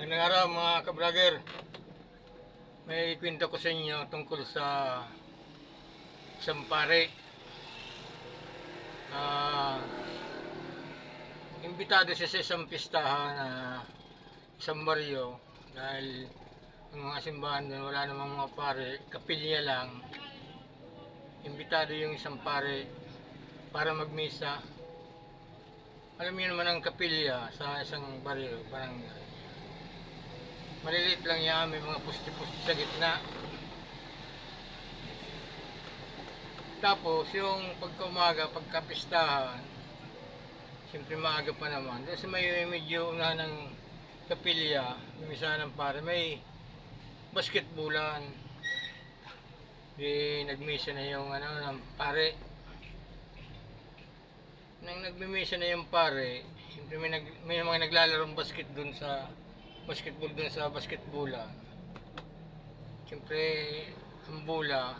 Magandang araw mga ka-vlogger. May kwento ko sa inyo tungkol sa isang pare. Imbitado siya sa isang pistahan na isang baryo dahil ang mga simbahan doon wala namang mga pare, kapilya lang. Imbitado yung isang pare para magmisa. Alam niyo naman ang kapilya sa isang baryo, parang maliliit lang yan, may mga pusti-pusti sa gitna. Tapos yung pagkaumaga, pagkapistahan, siyempre maaga pa naman. Kasi may medyo una ng kapilya, misa ng pare, may basketbulan. Di nagmisa na yung ng pare. Nang nagmimisa na yung pare, siyempre may mga naglalarong basketball dun sa basketbola. Siyempre, ang bola,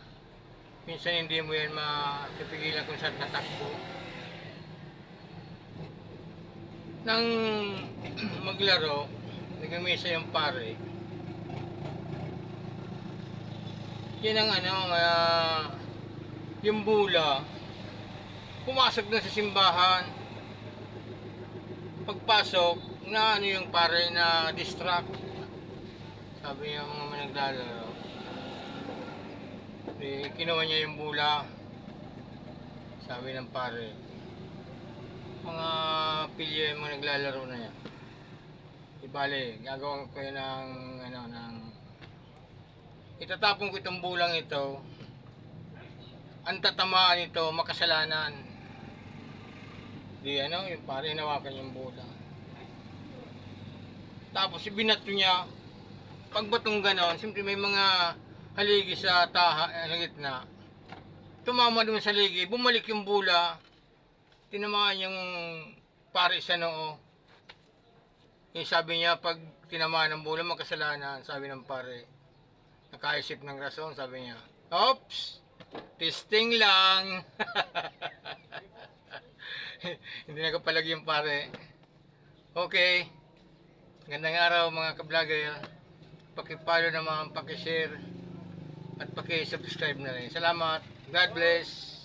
minsan hindi mo yan mapipigilan kung saan tatakbo. Nang maglaro, nagmimisa yung pare. Yan ang yung bola, pumasok na sa simbahan. Pagpasok, na yung pare na distract, sabi yung mga naglalaro. Kinuha niya yung bola, sabi ng pare, mga pilyo yung mga naglalaro na yan. Ibale, gagawin ko yun ng itatapon ko itong bulang ito, ang tatamaan ito makasalanan. Yung pare nawakan yung bola. Tapos ibinato niya. Pagbatong ganon, siyempre may mga haligi sa gitna. Tumama doon sa haligi, bumalik yung bola. Tinamaan yung pare sa noo. Yung sabi niya, pag tinamaan ng bola, makasalanan, sabi ng pare. Nakaisip ng rason, sabi niya, oops! Testing lang! Hindi nakapalag yung pare. Okay. Gandang araw mga ka-vlogger. Paki-follow naman, paki-share at paki-subscribe na rin. Salamat. God bless.